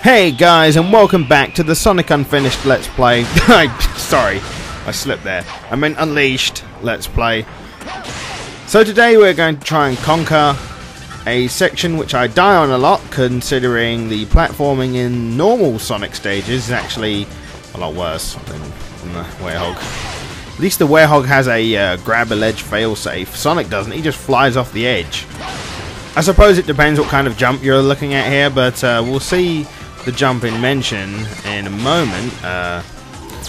Hey guys, and welcome back to the Sonic Unfinished Let's Play. Sorry, I slipped there. I meant Unleashed Let's Play. So today we're going to try and conquer a section which I die on a lot, considering the platforming in normal Sonic stages is actually a lot worse than the Werehog. At least the Werehog has a grab a ledge failsafe. Sonic doesn't, he just flies off the edge. I suppose it depends what kind of jump you're looking at here, but we'll see the jump in mention in a moment,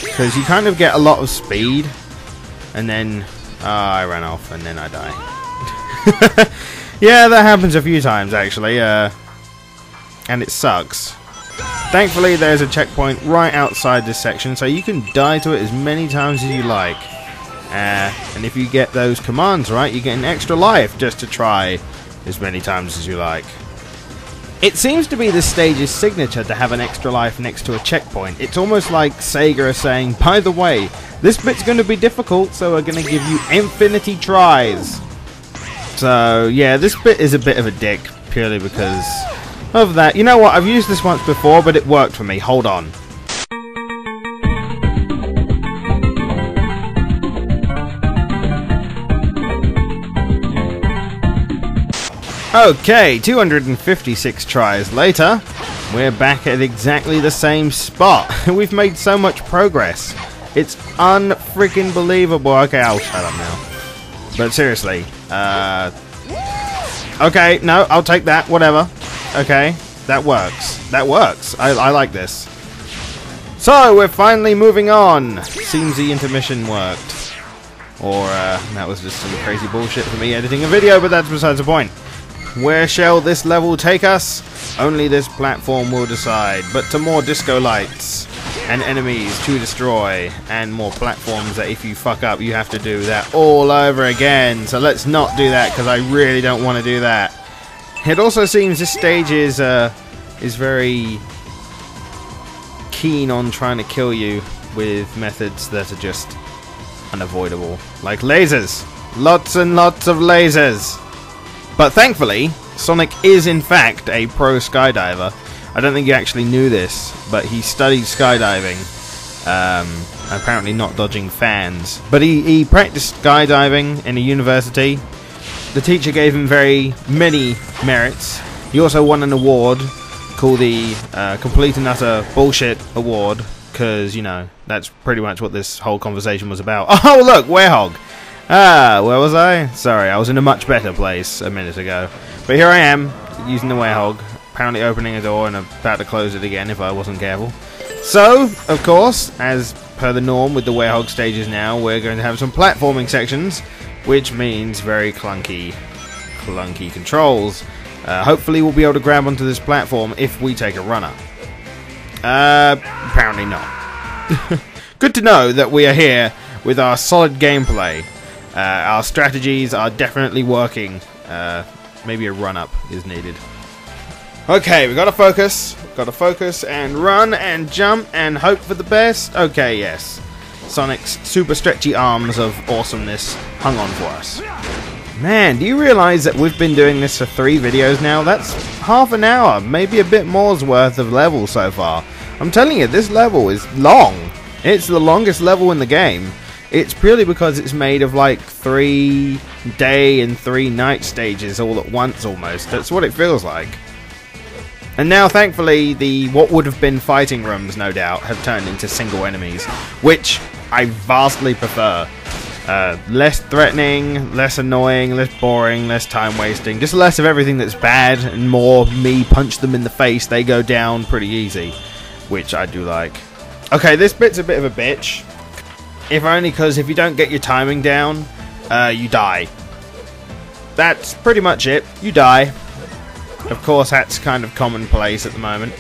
because you kind of get a lot of speed, and then I ran off and then I die. Yeah, that happens a few times actually, and it sucks. Thankfully there's a checkpoint right outside this section, so you can die to it as many times as you like, and if you get those commands right, you get an extra life just to try as many times as you like. It seems to be this stage's signature to have an extra life next to a checkpoint. It's almost like Sega is saying, by the way, this bit's going to be difficult, so we're going to give you infinity tries. So, yeah, this bit is a bit of a dick, purely because of that. You know what, I've used this once before, but it worked for me. Hold on. Okay, 256 tries later, we're back at exactly the same spot. We've made so much progress. It's unfreaking believable. Okay, I'll shut up now. But seriously, okay, no, I'll take that, whatever. Okay, that works. That works. I like this. So, we're finally moving on. Seems the intermission worked. Or, that was just some crazy bullshit for me editing a video, but that's besides the point. Where shall this level take us? Only this platform will decide, but to more disco lights and enemies to destroy, and more platforms that if you fuck up you have to do that all over again. So let's not do that, because I really don't want to do that. It also seems this stage is very keen on trying to kill you with methods that are just unavoidable, like lasers. Lots and lots of lasers. But thankfully, Sonic is in fact a pro skydiver. I don't think he actually knew this, but he studied skydiving. Apparently not dodging fans. But he practiced skydiving in a university. The teacher gave him very many merits. He also won an award called the Complete and Utter Bullshit Award, because, you know, that's pretty much what this whole conversation was about. Oh, look, Werehog! Ah, where was I? Sorry, I was in a much better place a minute ago. But here I am, using the Werehog, apparently opening a door and about to close it again if I wasn't careful. So, of course, as per the norm with the Werehog stages now, we're going to have some platforming sections, which means very clunky controls. Hopefully we'll be able to grab onto this platform if we take a runner. Apparently not. Good to know that we are here with our solid gameplay. Our strategies are definitely working. Maybe a run-up is needed. Okay, we gotta focus. Gotta focus and run and jump and hope for the best. Okay, yes. Sonic's super stretchy arms of awesomeness hung on for us. Man, do you realize that we've been doing this for 3 videos now? That's half an hour, maybe a bit more's worth of level so far. I'm telling you, this level is long. It's the longest level in the game. It's purely because it's made of like 3 day and 3 night stages all at once almost. That's what it feels like. And now thankfully the what would have been fighting rooms, no doubt, have turned into single enemies, which I vastly prefer. Less threatening, less annoying, less boring, less time wasting, just less of everything that's bad and more me punch them in the face, they go down pretty easy, which I do like. Okay, this bit's a bit of a bitch. If only because if you don't get your timing down, you die. That's pretty much it. You die. Of course, that's kind of commonplace at the moment.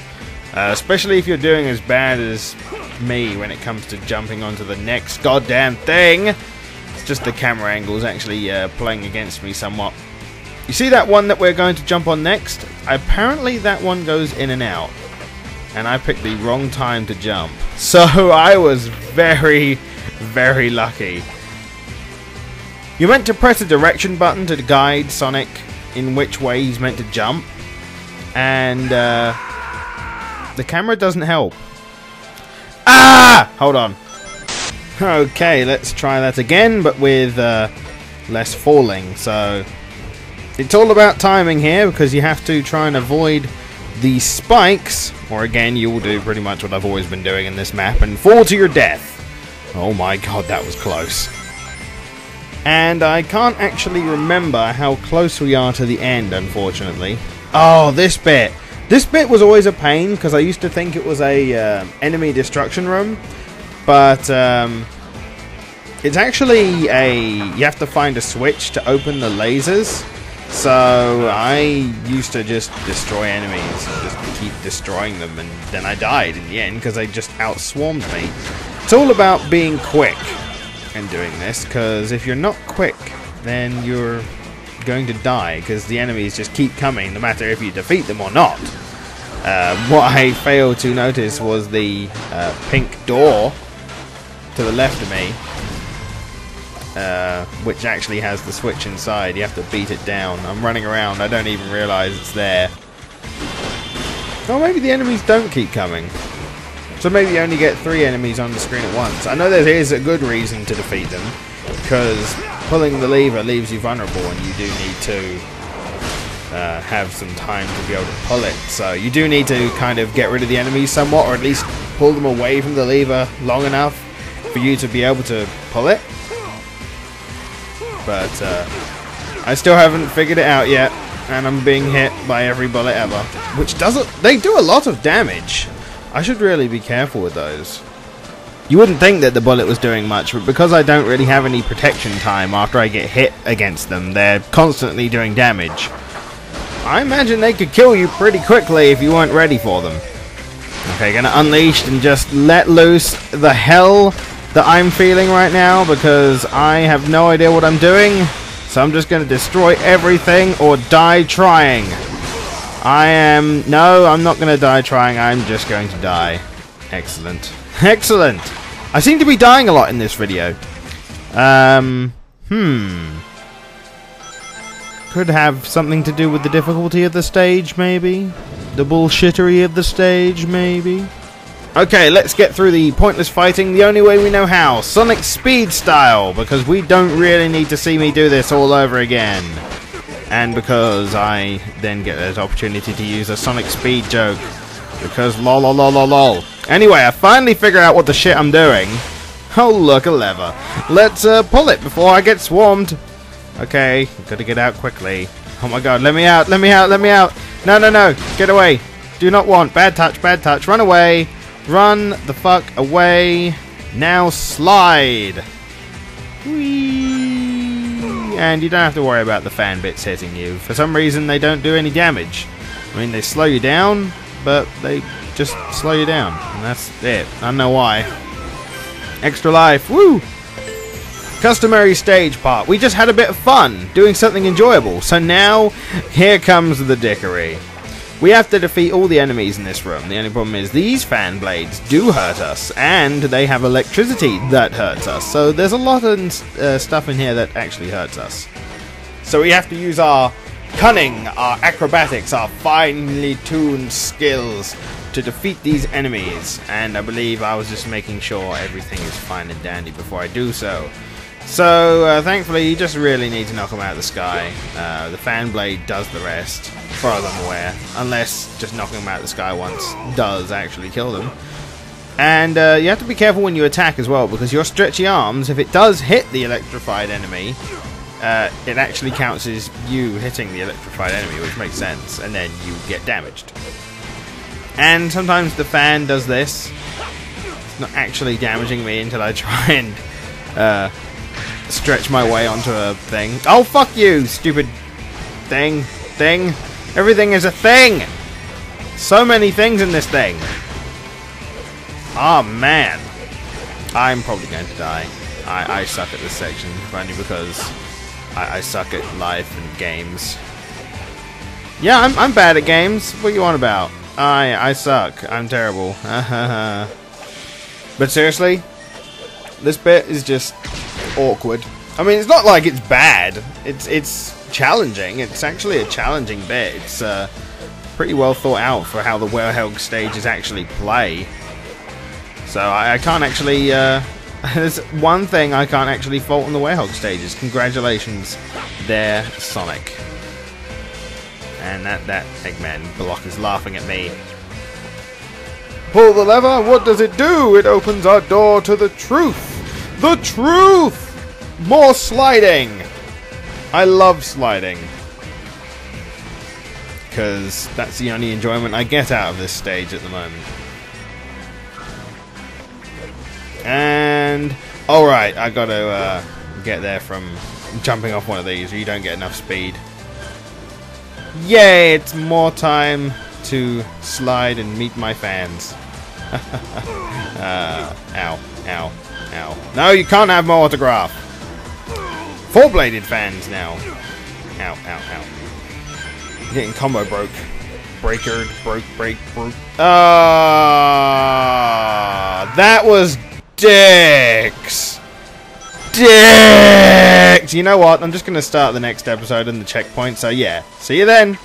Especially if you're doing as bad as me when it comes to jumping onto the next goddamn thing. It's just the camera angle's actually playing against me somewhat. You see that one that we're going to jump on next? Apparently that one goes in and out. And I picked the wrong time to jump. So I was very lucky. You're meant to press a direction button to guide Sonic in which way he's meant to jump, and The camera doesn't help. Ah! Hold on. Okay, let's try that again, but with less falling. So it's all about timing here, because you have to try and avoid the spikes, or again, you will do pretty much what I've always been doing in this map, and fall to your death. Oh my god, that was close. And I can't actually remember how close we are to the end, unfortunately. Oh, this bit. This bit was always a pain, because I used to think it was a enemy destruction room. But it's actually you have to find a switch to open the lasers. So I used to just destroy enemies and just keep destroying them, and then I died in the end because they just outswarmed me. It's all about being quick and doing this, because if you're not quick, then you're going to die, because the enemies just keep coming no matter if you defeat them or not. What I failed to notice was the pink door to the left of me, which actually has the switch inside. You have to beat it down. I'm running around, I don't even realise it's there. Oh, maybe the enemies don't keep coming. So maybe you only get 3 enemies on the screen at once. I know there is a good reason to defeat them, because pulling the lever leaves you vulnerable, and you do need to have some time to be able to pull it. So you do need to kind of get rid of the enemies somewhat, or at least pull them away from the lever long enough for you to be able to pull it. But I still haven't figured it out yet, and I'm being hit by every bullet ever, which doesn't. They do a lot of damage. I should really be careful with those. You wouldn't think that the bullet was doing much, but because I don't really have any protection time after I get hit against them, they're constantly doing damage. I imagine they could kill you pretty quickly if you weren't ready for them. Okay, gonna unleash and just let loose the hell that I'm feeling right now, because I have no idea what I'm doing. So I'm just gonna destroy everything or die trying. No, I'm not going to die trying, I'm just going to die. Excellent. Excellent! I seem to be dying a lot in this video. Could have something to do with the difficulty of the stage, maybe? The bullshittery of the stage, maybe? Okay, let's get through the pointless fighting the only way we know how. Sonic Speed style, because we don't really need to see me do this all over again. And because I then get an opportunity to use a Sonic Speed joke. Because lol lol lol lol lol. Anyway, I finally figure out what the shit I'm doing. Oh, look, a lever. Let's pull it before I get swarmed. Okay, gotta get out quickly. Oh my god, let me out, let me out, let me out. No, no, no, get away. Do not want. Bad touch, run away. Run the fuck away. Now slide. Whee. And you don't have to worry about the fan bits hitting you. For some reason, they don't do any damage. I mean, they slow you down, but they just slow you down. And that's it. I don't know why. Extra life. Woo! Customary stage part. We just had a bit of fun, doing something enjoyable. So now, here comes the dickery. We have to defeat all the enemies in this room. The only problem is these fan blades do hurt us, and they have electricity that hurts us. So there's a lot of stuff in here that actually hurts us. So we have to use our cunning, our acrobatics, our finely tuned skills to defeat these enemies. And I believe I was just making sure everything is fine and dandy before I do so. So, thankfully, you just really need to knock them out of the sky. The fan blade does the rest, as far as I'm aware. Unless just knocking them out of the sky once does actually kill them. And you have to be careful when you attack as well, because your stretchy arms, if it does hit the electrified enemy, it actually counts as you hitting the electrified enemy, which makes sense, and then you get damaged. And sometimes the fan does this. It's not actually damaging me until I try and stretch my way onto a thing. Oh, fuck you, stupid thing. Everything is a thing. So many things in this thing. Oh, man. I'm probably going to die. I suck at this section, only because I suck at life and games. Yeah, I'm bad at games. What are you on about? I suck. I'm terrible. But seriously, this bit is just awkward. I mean, it's not like it's bad. It's challenging. It's actually a challenging bit. It's pretty well thought out for how the Werehog stages actually play. So I can't actually... there's one thing I can't actually fault on the Werehog stages. Congratulations there, Sonic. And that Eggman block is laughing at me. Pull the lever, what does it do? It opens our door to the truth! The truth! More sliding! I love sliding. Because that's the only enjoyment I get out of this stage at the moment. And... alright, I gotta get there from jumping off one of these, or you don't get enough speed. Yay, it's more time to slide and meet my fans. Ow, ow, ow. No, you can't have my autograph. Four-bladed fans now. Ow, ow, ow. I'm getting combo broke. Breakered, broke. Ah, that was dicks. Dicks. You know what? I'm just going to start the next episode in the checkpoint, so yeah. See you then.